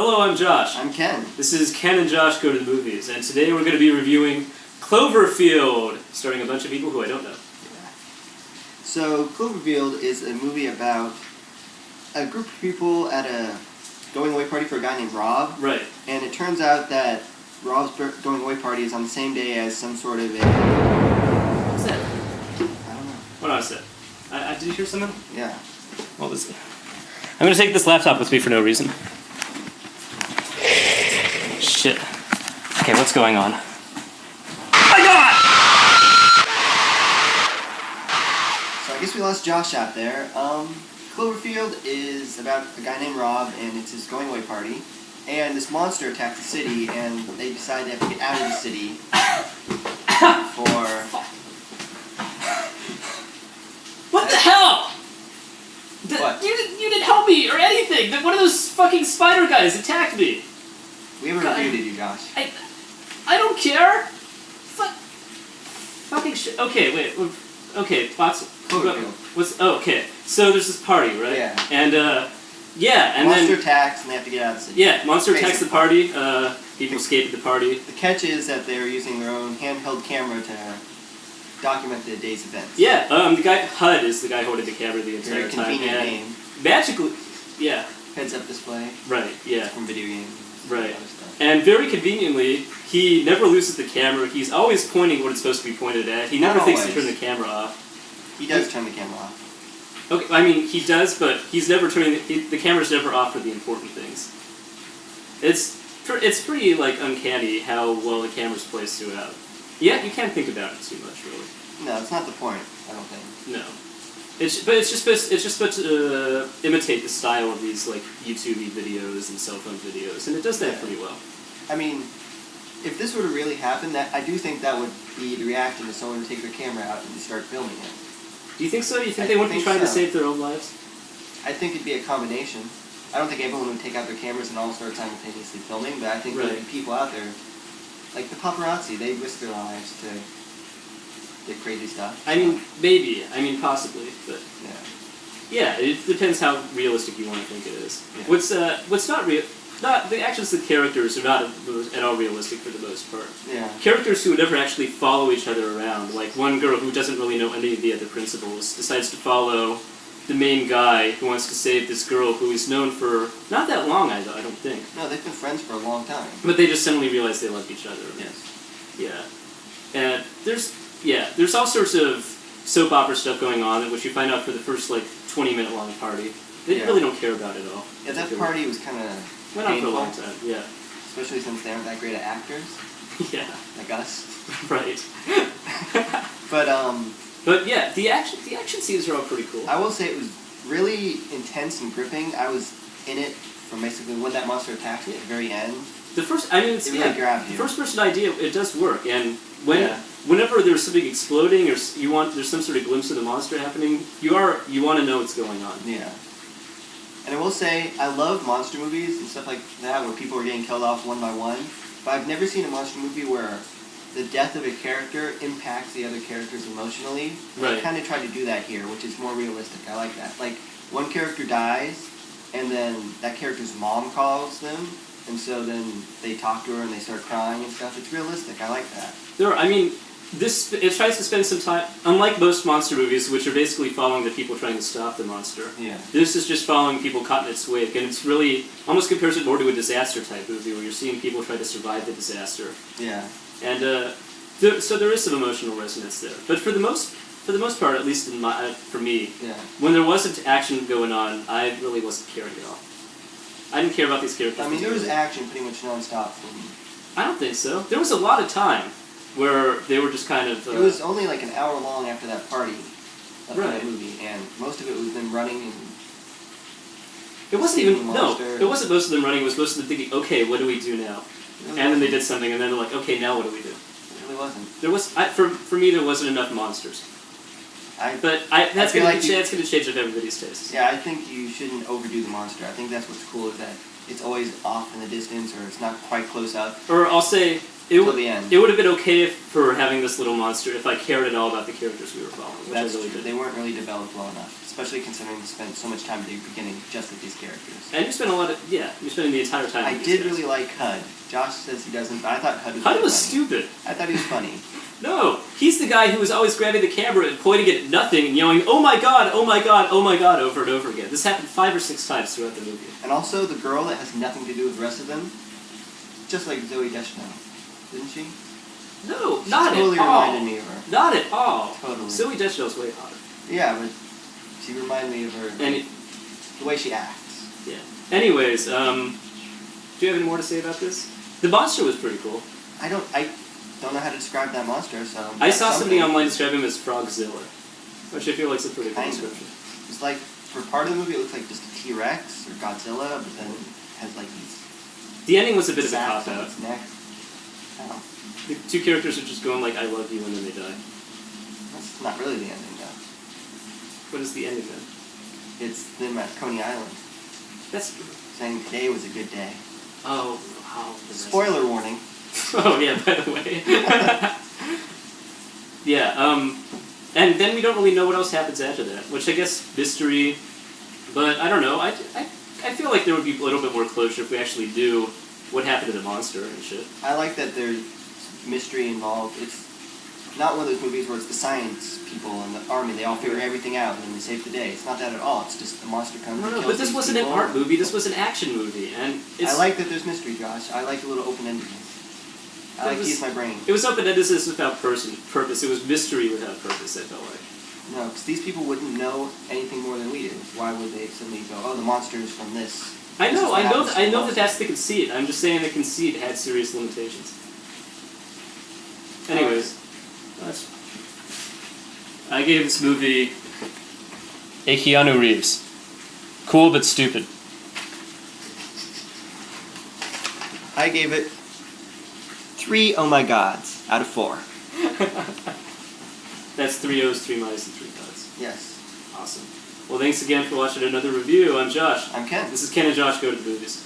Hello, I'm Josh. I'm Ken. This is Ken and Josh Go to the Movies, and today we're going to be reviewing Cloverfield, starring a bunch of people who I don't know. Yeah. So, Cloverfield is a movie about a group of people at a going-away party for a guy named Rob. Right. And it turns out that Rob's going-away party is on the same day as some sort of a... What's that? I don't know. Hold on a sec. Did you hear something? Yeah. What was it? I'm going to take this laptop with me for no reason. Shit. Okay, what's going on? Oh my God! So I guess we lost Josh out there. Cloverfield is about a guy named Rob, and it's his going-away party. And this monster attacked the city, and they decide they have to get out of the city for... What the hell? What? You didn't help me or anything. One of those fucking spider guys attacked me. We haven't reviewed you, Josh. I don't care. Fucking shit. Okay, wait. Okay, Cloverfield. okay. So there's this party, right? Yeah. And and monster then attacks, and they have to get out of the city. yeah, monster attacks the party. People escape the party. The catch is that they're using their own handheld camera to document the day's events. Yeah. The guy HUD is the guy holding the camera the entire Very time. convenient And name. magically, yeah. Heads-up display. Right. Yeah. From video games. Right. And very conveniently, he never loses the camera. He's always pointing what it's supposed to be pointed at. He never thinks to turn the camera off. He does turn the camera off. Okay, I mean, he does, but he's never turning... The camera's never off for the important things. It's pretty, like, uncanny how well the camera's placed throughout. Yeah, you can't think about it too much, really. No, it's not the point, I don't think. No. But it's just supposed to imitate the style of these, like, YouTube videos and cell phone videos, and it does that pretty well. I mean, if this were to really happen, I do think that would be the reaction to someone to take their camera out and start filming it. Do you think so? Do you think they wouldn't be trying to save their own lives? I think it'd be a combination. I don't think everyone would take out their cameras and all start simultaneously filming, but I think there'd be people out there, like the paparazzi, they risk their lives to get crazy stuff. I mean, maybe. I mean, possibly, but... Yeah. Yeah, it depends how realistic you want to think it is. Yeah. What's not real... the actions of the characters are not at all realistic for the most part. Yeah. Characters who would never actually follow each other around, like one girl who doesn't really know any of the other principals, decides to follow the main guy who wants to save this girl who is known for not that long, I don't think. No, they've been friends for a long time. But they just suddenly realize they love each other. Yes. Yeah. And there's all sorts of soap opera stuff going on, which you find out for the first, like, 20-minute long party. They really don't care about it at all. Yeah, that party was kind of went on for a long time, yeah. Especially since they aren't that great at actors. Yeah. Like us. Right. But yeah, the action scenes are all pretty cool. I will say it was really intense and gripping. I was in it from basically when that monster attacked me at the very end. The first, I mean, it's, it really grabbed you. The first-person idea, it does work, and whenever there's something exploding or there's some sort of glimpse of the monster happening, you want to know what's going on. Yeah. And I will say, I love monster movies and stuff like that where people are getting killed off one by one, but I've never seen a monster movie where the death of a character impacts the other characters emotionally. Right. They kind of tried to do that here, which is more realistic. I like that. Like, one character dies, and then that character's mom calls them, and so then they talk to her and they start crying and stuff. It's realistic. I like that. It tries to spend some time, unlike most monster movies, which are basically following the people trying to stop the monster. Yeah. This is just following people caught in its wake, and it's really, almost compares it more to a disaster type movie, where you're seeing people try to survive the disaster. Yeah. And, so there is some emotional resonance there. But for the most part, at least for me, when there wasn't action going on, I really wasn't caring at all. I didn't care about these characters. I mean, there was action pretty much non-stop. I don't think so. There was a lot of time where they were just kind of... it was only like an hour long after that party of that movie, and most of it was them running and... It wasn't even... No, it wasn't most of them running. It was most of them thinking, okay, what do we do now? And then they did something, and then they're like, okay, now what do we do? It really wasn't. There was... For me, there wasn't enough monsters. That's going to change of everybody's taste. Yeah, I think you shouldn't overdo the monster. I think that's what's cool is that it's always off in the distance or it's not quite close up. Or I'll say, till the end. It would have been okay for having this little monster if I cared at all about the characters we were following, which That's I really true. did. They weren't really developed well enough, especially considering we spent so much time at the beginning just with these characters. And you spent you're spending the entire time I with these did guys. really like HUD. Josh says he doesn't, but I thought HUD was HUD really was funny. stupid. I thought he was funny. No, he's the guy who was always grabbing the camera and pointing at nothing and yelling, "Oh my god, oh my god, oh my god," over and over again. This happened 5 or 6 times throughout the movie. And also the girl that has nothing to do with the rest of them, just like Zoe Deschanel, didn't she? No, She not totally at all. reminded me of her. Not at all. Totally. Zoe Deschanel's way hotter. Yeah, but she reminded me of her. And The way she acts. yeah. Anyways, do you have any more to say about this? The monster was pretty cool. I don't know how to describe that monster, so. I that's saw somebody something. online describe him as Frogzilla, which I feel like is a pretty cool Kind of. description. It's like, for part of the movie, it looks like just a T-Rex or Godzilla, but then it has like these. The ending was a bit of a saps cop on out. its neck. Oh, The 2 characters are just going like, "I love you," and then they die. that's not really the ending, though. What is the ending then? It's them at Coney Island That's saying today was a good day. oh. Spoiler warning. Oh yeah, by the way. Yeah, and then we don't really know what else happens after that, which I guess mystery, but I don't know. I feel like there would be a little bit more closure if we actually knew what happened to the monster and shit. I like that there's mystery involved. It's not one of those movies where it's the science people and the army, they all figure everything out and then they save the day. It's not that at all. It's just the monster comes and kills But this these wasn't an people. art movie, this was an action movie, and it's... I like that there's mystery, Josh. I like a little open-endedness. I like to use my brain. It was open-endedness without purpose. It was mystery without purpose, I felt like. No, because these people wouldn't know anything more than we do. Why would they suddenly go, oh, the monster is from this? I This is know what happens to the that monster." that's the conceit. I'm just saying the conceit had serious limitations. Anyways, I gave this movie a Keanu Reeves. Cool but stupid. I gave it 3 oh my gods out of 4. That's 3 O's, 3 My's, and 3 Gods. Yes. Awesome. Well, thanks again for watching another review. I'm Josh. I'm Ken. This is Ken and Josh Go to the Movies.